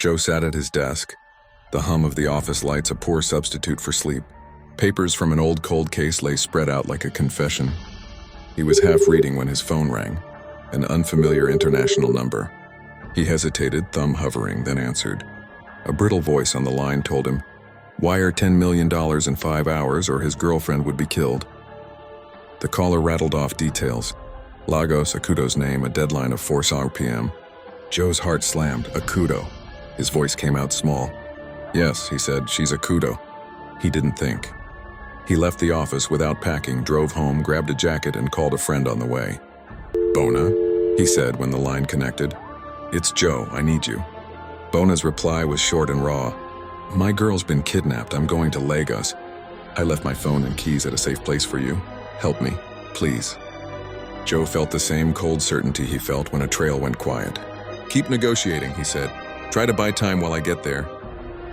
Joe sat at his desk, the hum of the office lights a poor substitute for sleep. Papers from an old cold case lay spread out like a confession. He was half reading when his phone rang, an unfamiliar international number. He hesitated, thumb hovering, then answered. A brittle voice on the line told him, "Wire $10 million in 5 hours or his girlfriend would be killed." The caller rattled off details. Lagos, Akudo's name, a deadline of 4 p.m. Joe's heart slammed. Akudo. His voice came out small. "Yes," he said, "she's Akudo." He didn't think. He left the office without packing, drove home, grabbed a jacket, and called a friend on the way. "Bona," he said when the line connected. "It's Joe, I need you." Bona's reply was short and raw. "My girl's been kidnapped. I'm going to Lagos. I left my phone and keys at a safe place for you. Help me, please." Joe felt the same cold certainty he felt when a trail went quiet. "Keep negotiating," he said. "Try to buy time while I get there."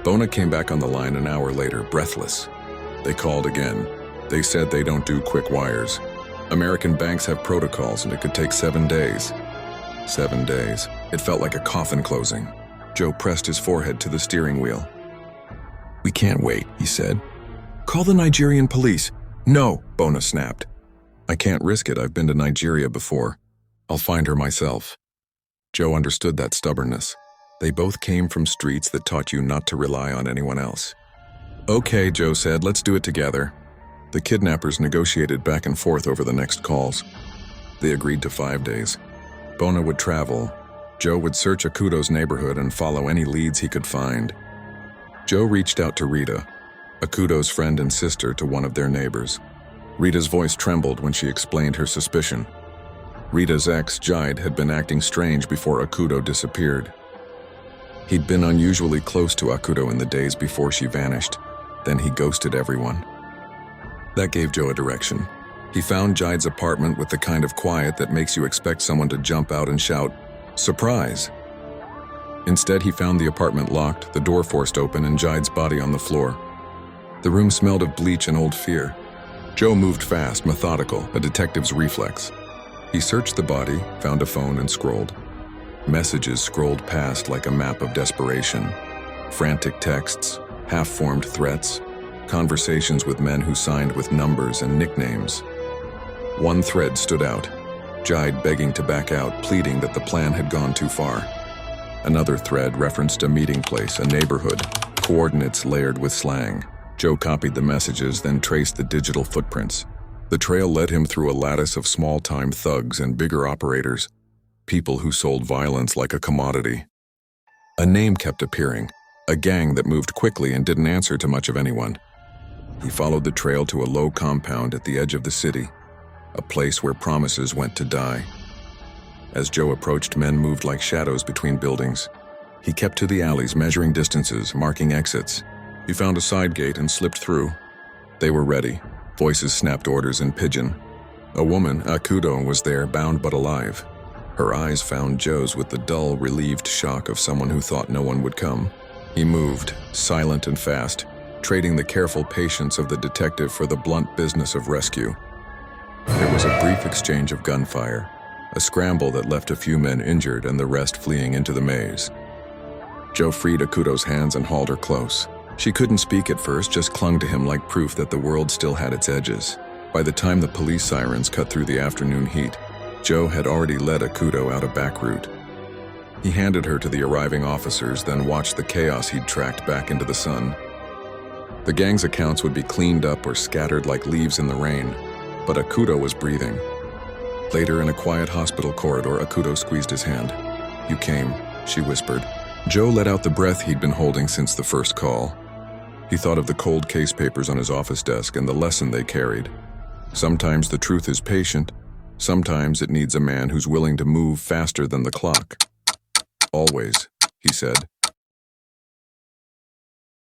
Bona came back on the line an hour later, breathless. They called again. They said they don't do quick wires. American banks have protocols and it could take 7 days. 7 days. It felt like a coffin closing. Joe pressed his forehead to the steering wheel. "We can't wait," he said. "Call the Nigerian police." "No," Bona snapped. "I can't risk it. I've been to Nigeria before. I'll find her myself." Joe understood that stubbornness. They both came from streets that taught you not to rely on anyone else. "Okay," Joe said, "let's do it together." The kidnappers negotiated back and forth over the next calls. They agreed to 5 days. Bona would travel. Joe would search Akudo's neighborhood and follow any leads he could find. Joe reached out to Rita, Akudo's friend and sister to one of their neighbors. Rita's voice trembled when she explained her suspicion. Rita's ex, Jide, had been acting strange before Akudo disappeared. He'd been unusually close to Akudo in the days before she vanished. Then he ghosted everyone. That gave Joe a direction. He found Jide's apartment with the kind of quiet that makes you expect someone to jump out and shout, "Surprise!" Instead, he found the apartment locked, the door forced open, and Jide's body on the floor. The room smelled of bleach and old fear. Joe moved fast, methodical, a detective's reflex. He searched the body, found a phone, and scrolled. Messages scrolled past like a map of desperation. Frantic texts, half-formed threats, conversations with men who signed with numbers and nicknames. One thread stood out, Jide begging to back out, pleading that the plan had gone too far. Another thread referenced a meeting place, a neighborhood, coordinates layered with slang. Joe copied the messages, then traced the digital footprints. The trail led him through a lattice of small-time thugs and bigger operators, people who sold violence like a commodity. A name kept appearing, a gang that moved quickly and didn't answer to much of anyone. He followed the trail to a low compound at the edge of the city, a place where promises went to die. As Joe approached, men moved like shadows between buildings. He kept to the alleys, measuring distances, marking exits. He found a side gate and slipped through. They were ready. Voices snapped orders in pidgin. A woman, Akudo, was there, bound but alive. Her eyes found Joe's with the dull, relieved shock of someone who thought no one would come. He moved, silent and fast, trading the careful patience of the detective for the blunt business of rescue. There was a brief exchange of gunfire, a scramble that left a few men injured and the rest fleeing into the maze. Joe freed Akudo's hands and hauled her close. She couldn't speak at first, just clung to him like proof that the world still had its edges. By the time the police sirens cut through the afternoon heat, Joe had already led Akudo out a back route. He handed her to the arriving officers, then watched the chaos he'd tracked back into the sun. The gang's accounts would be cleaned up or scattered like leaves in the rain, but Akudo was breathing. Later, in a quiet hospital corridor, Akudo squeezed his hand. "You came," she whispered. Joe let out the breath he'd been holding since the first call. He thought of the cold case papers on his office desk and the lesson they carried. Sometimes the truth is patient. Sometimes it needs a man who's willing to move faster than the clock. "Always," he said.